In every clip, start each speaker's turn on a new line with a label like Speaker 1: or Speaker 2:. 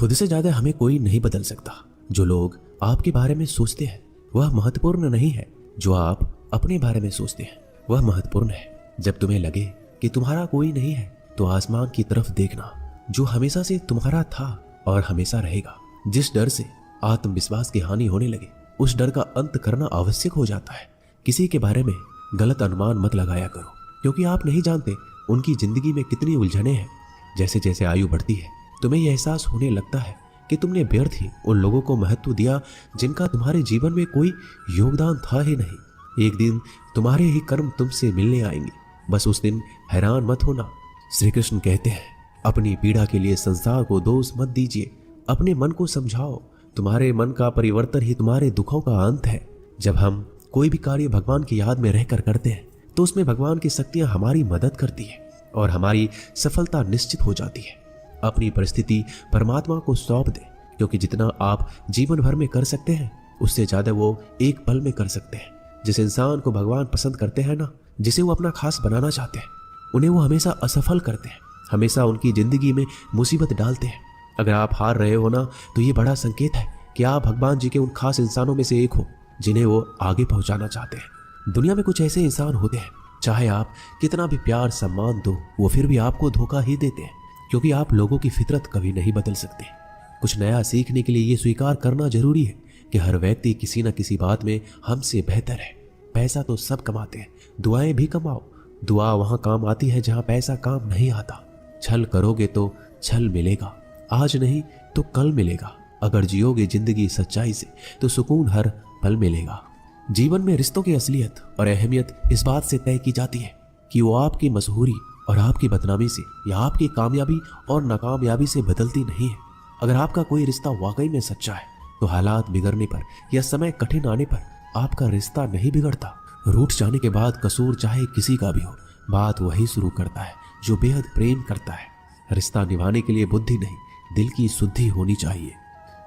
Speaker 1: खुद से ज्यादा हमें कोई नहीं बदल सकता। जो लोग आपके बारे में सोचते हैं वह महत्वपूर्ण नहीं है, जो आप अपने बारे में सोचते हैं वह महत्वपूर्ण है। जब तुम्हें लगे कि तुम्हारा कोई नहीं है तो आसमान की तरफ देखना, जो हमेशा से तुम्हारा था और हमेशा रहेगा। जिस डर से आत्मविश्वास की हानि होने लगे उस डर का अंत करना आवश्यक हो जाता है। किसी के बारे में गलत अनुमान मत लगाया करो, क्योंकि आप नहीं जानते उनकी जिंदगी में कितनी उलझनें हैं। जैसे जैसे आयु बढ़ती है तुम्हें यह एहसास होने लगता है कि तुमने व्यर्थ ही उन लोगों को महत्व दिया जिनका तुम्हारे जीवन में कोई योगदान था ही नहीं। एक दिन तुम्हारे ही कर्म तुमसे मिलने आएंगे, बस उस दिन हैरान मत होना। श्री कृष्ण कहते हैं, अपनी पीड़ा के लिए संसार को दोष मत दीजिए, अपने मन को समझाओ। तुम्हारे मन का परिवर्तन ही तुम्हारे दुखों का अंत है। जब हम कोई भी कार्य भगवान की याद में रहकर करते हैं तो उसमें भगवान की शक्तियां हमारी मदद करती है और हमारी सफलता निश्चित हो जाती है। अपनी परिस्थिति परमात्मा को सौंप दें, क्योंकि जितना आप जीवन भर में कर सकते हैं उससे ज्यादा वो एक पल में कर सकते हैं। जिस इंसान को भगवान पसंद करते हैं ना, जिसे वो अपना खास बनाना चाहते हैं, उन्हें वो हमेशा असफल करते हैं, हमेशा उनकी जिंदगी में मुसीबत डालते हैं। अगर आप हार रहे हो ना तो ये बड़ा संकेत है कि आप भगवान जी के उन खास इंसानों में से एक हो जिन्हें वो आगे पहुंचाना चाहते हैं। दुनिया में कुछ ऐसे इंसान होते हैं, चाहे आप कितना भी प्यार सम्मान दो वो फिर भी आपको धोखा ही देते हैं, क्योंकि आप लोगों की फितरत कभी नहीं बदल सकते। कुछ नया सीखने के लिए ये स्वीकार करना जरूरी है कि हर व्यक्ति किसी न किसी बात में हमसे बेहतर है। पैसा तो सब कमाते हैं, दुआएं भी कमाओ। दुआ वहां काम आती है जहां पैसा काम नहीं आता। छल करोगे तो छल मिलेगा, आज नहीं तो कल मिलेगा। अगर जियोगे जिंदगी सच्चाई से तो सुकून हर पल मिलेगा। जीवन में रिश्तों की असलियत और अहमियत इस बात से तय की जाती है कि वो आपकी मशहूरी और आपकी बदनामी से या आपकी कामयाबी और नाकामयाबी से बदलती नहीं है। अगर आपका कोई रिश्ता वाकई में सच्चा है तो हालात बिगड़ने पर या समय कठिन आने पर आपका रिश्ता नहीं बिगड़ता। रूठ जाने के बाद कसूर चाहे किसी का भी हो, बात वही शुरू करता है जो बेहद प्रेम करता है। रिश्ता निभाने के लिए बुद्धि नहीं, दिल की शुद्धि होनी चाहिए।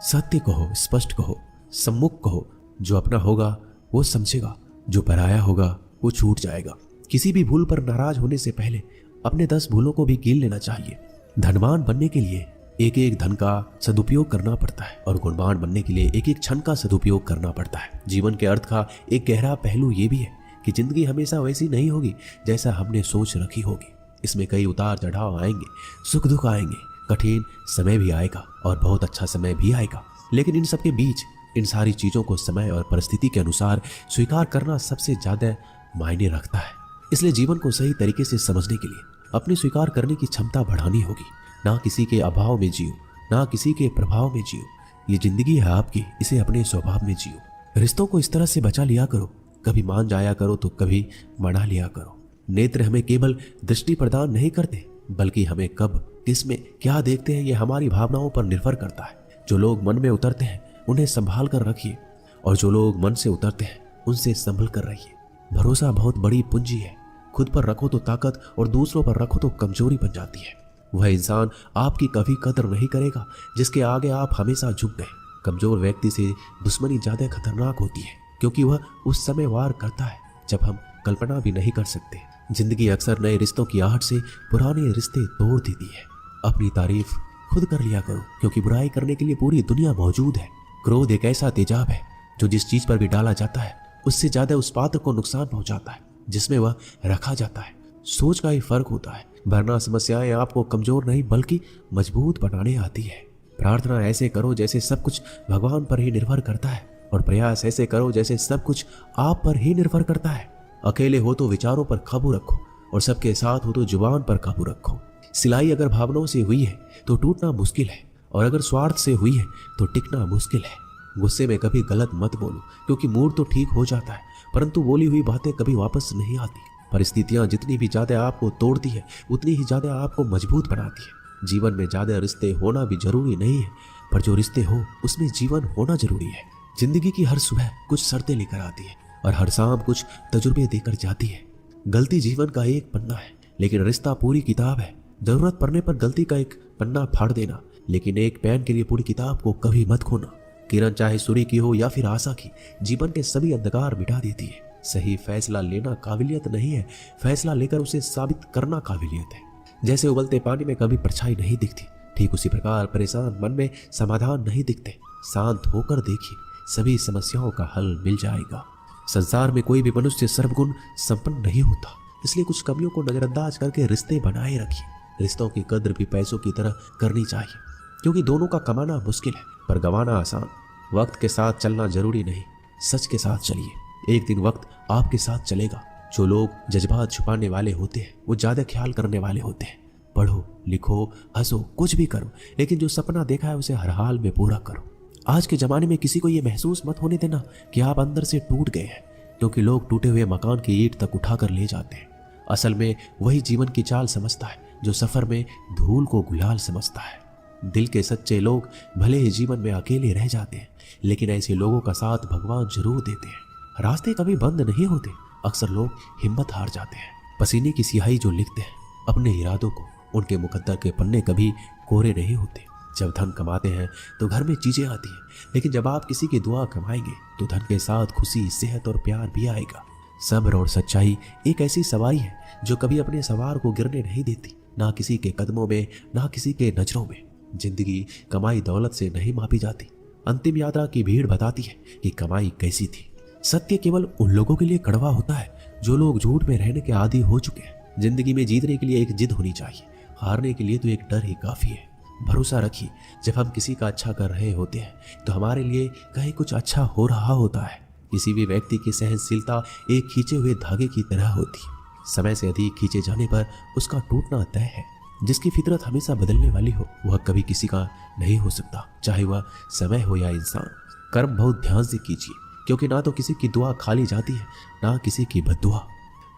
Speaker 1: सत्य कहो, स्पष्ट कहो, सम्मुख कहो। जो अपना होगा वो समझेगा, जो पराया होगा वो छूट जाएगा। किसी भी भूल पर नाराज होने से पहले अपने 10 भूलों को भी गिन लेना चाहिए। धनवान बनने के लिए एक एक धन का सदुपयोग करना पड़ता है और गुणवान बनने के लिए एक एक क्षण का सदुपयोग करना पड़ता है। जीवन के अर्थ का एक गहरा पहलू ये भी है कि जिंदगी हमेशा वैसी नहीं होगी जैसा हमने सोच रखी होगी। इसमें कई उतार चढ़ाव आएंगे, सुख दुख आएंगे, कठिन समय भी आएगा और बहुत अच्छा समय भी आएगा। लेकिन इन सब के बीच इन सारी चीजों को समय और परिस्थिति के अनुसार स्वीकार करना सबसे ज्यादा मायने रखता है। इसलिए जीवन को सही तरीके से समझने के लिए अपनी स्वीकार करने की क्षमता बढ़ानी होगी। ना किसी के अभाव में जियो, ना किसी के प्रभाव में जियो। ये जिंदगी है आपकी, इसे अपने स्वभाव में जियो। रिश्तों को इस तरह से बचा लिया करो, कभी मान जाया करो तो कभी मना लिया करो। नेत्र हमें केवल दृष्टि प्रदान नहीं करते, बल्कि हमें कब किस में क्या देखते हैं ये हमारी भावनाओं पर निर्भर करता है। जो लोग मन में उतरते हैं उन्हें संभाल कर रखिए और जो लोग मन से उतरते हैं उनसे संभल कर रहिए। भरोसा बहुत बड़ी पूंजी है। खुद पर रखो तो ताकत और दूसरों पर रखो तो कमजोरी बन जाती है। वह इंसान आपकी कभी कदर नहीं करेगा जिसके आगे आप हमेशा झुक गए। कमजोर व्यक्ति से दुश्मनी ज्यादा खतरनाक होती है, क्योंकि वह उस समय वार करता है जब हम कल्पना भी नहीं कर सकते। जिंदगी अक्सर नए रिश्तों की आहट से पुराने रिश्ते तोड़ देती है। अपनी तारीफ खुद कर लिया करो, क्योंकि बुराई करने के लिए पूरी दुनिया मौजूद है। क्रोध एक ऐसा तेजाब है जो जिस चीज पर भी डाला जाता है उससे ज्यादा उस पात्र को नुकसान पहुंचाता है जिसमें वह रखा जाता है। सोच का ही फर्क होता है, वरना समस्याएं आपको कमजोर नहीं बल्कि मजबूत बनाने आती है। प्रार्थना ऐसे करो जैसे सब कुछ भगवान पर ही निर्भर करता है, और प्रयास ऐसे करो जैसे सब कुछ आप पर ही निर्भर करता है। अकेले हो तो विचारों पर काबू रखो और सबके साथ हो तो जुबान पर काबू रखो। सिलाई अगर भावनाओं से हुई है तो टूटना मुश्किल है, और अगर स्वार्थ से हुई है तो टिकना मुश्किल है। गुस्से में कभी गलत मत बोलो, क्योंकि मूड तो ठीक हो जाता है परंतु बोली हुई बातें कभी वापस नहीं आती। परिस्थितियां जितनी भी ज्यादा आपको तोड़ती है उतनी ही ज्यादा आपको मजबूत बनाती है। जीवन में ज्यादा रिश्ते होना भी जरूरी नहीं है, पर जो रिश्ते हो उसमें जीवन होना जरूरी है। जिंदगी की हर सुबह कुछ शर्तें लेकर आती है और हर शाम कुछ तजुर्बे देकर जाती है। गलती जीवन का एक पन्ना है, लेकिन रिश्ता पूरी किताब है। जरूरत पड़ने पर गलती का एक पन्ना फाड़ देना, लेकिन एक पेन के लिए पूरी किताब को कभी मत खोना। किरण चाहे सूर्य की हो या फिर आशा की, जीवन के सभी अंधकार मिटा देती है। सही फैसला लेना काबिलियत नहीं है, फैसला लेकर उसे साबित करना काबिलियत है। जैसे उबलते पानी में कभी परछाई नहीं दिखती, ठीक उसी प्रकार परेशान मन में समाधान नहीं दिखते। शांत होकर देखिए, सभी समस्याओं का हल मिल जाएगा। संसार में कोई भी मनुष्य सर्वगुण संपन्न नहीं होता, इसलिए कुछ कमियों को नजरअंदाज करके रिश्ते बनाए रखिए। रिश्तों की कद्र भी पैसों की तरह करनी चाहिए, क्योंकि दोनों का कमाना मुश्किल है पर गंवाना आसान। वक्त के साथ चलना जरूरी नहीं, सच के साथ चलिए। एक दिन वक्त आपके साथ चलेगा। जो लोग जज्बात छुपाने वाले होते हैं वो ज्यादा ख्याल करने वाले होते हैं। पढ़ो, लिखो, हंसो, कुछ भी करो, लेकिन जो सपना देखा है उसे हर हाल में पूरा करो। आज के जमाने में किसी को ये महसूस मत होने देना कि आप अंदर से टूट गए हैं, क्योंकि लोग टूटे हुए मकान की ईंट तक उठाकर ले जाते हैं। असल में वही जीवन की चाल समझता है जो सफर में धूल को गुलाल समझता है। दिल के सच्चे लोग भले ही जीवन में अकेले रह जाते हैं, लेकिन ऐसे लोगों का साथ भगवान जरूर देते हैं। रास्ते कभी बंद नहीं होते, अक्सर लोग हिम्मत हार जाते हैं। पसीने की स्याही जो लिखते हैं अपने इरादों को, उनके मुकद्दर के पन्ने कभी कोरे नहीं होते। जब धन कमाते हैं तो घर में चीजें आती हैं, लेकिन जब आप किसी की दुआ कमाएंगे तो धन के साथ खुशी, सेहत और प्यार भी आएगा। सब्र और सच्चाई एक ऐसी सवारी है जो कभी अपने सवार को गिरने नहीं देती, ना किसी के कदमों में, ना किसी के नजरों में। जिंदगी कमाई दौलत से नहीं मापी जाती। अंतिम यात्रा की भीड़ बताती है कि कमाई कैसी थी। सत्य केवल उन लोगों के लिए कड़वा होता है जो लोग झूठ में रहने के आदी हो चुके हैं। जिंदगी में जीतने के लिए एक जिद होनी चाहिए, हारने के लिए तो एक डर ही काफी है। भरोसा रखिए, जब हम किसी का अच्छा कर रहे होते हैं तो हमारे लिए कहीं कुछ अच्छा हो रहा होता है। किसी भी व्यक्ति की सहनशीलता एक खींचे हुए धागे की तरह होती है। समय से अधिक खींचे जाने पर उसका टूटना तय है। जिसकी फितरत हमेशा बदलने वाली हो वह कभी किसी का नहीं हो सकता, चाहे वह समय हो या इंसान। कर्म बहुत ध्यान से कीजिए, क्योंकि ना तो किसी की दुआ खाली जाती है, ना किसी की बद्दुआ।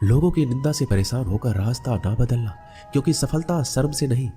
Speaker 1: लोगों की निंदा से परेशान होकर रास्ता ना बदलना, क्योंकि सफलता शर्म से नहीं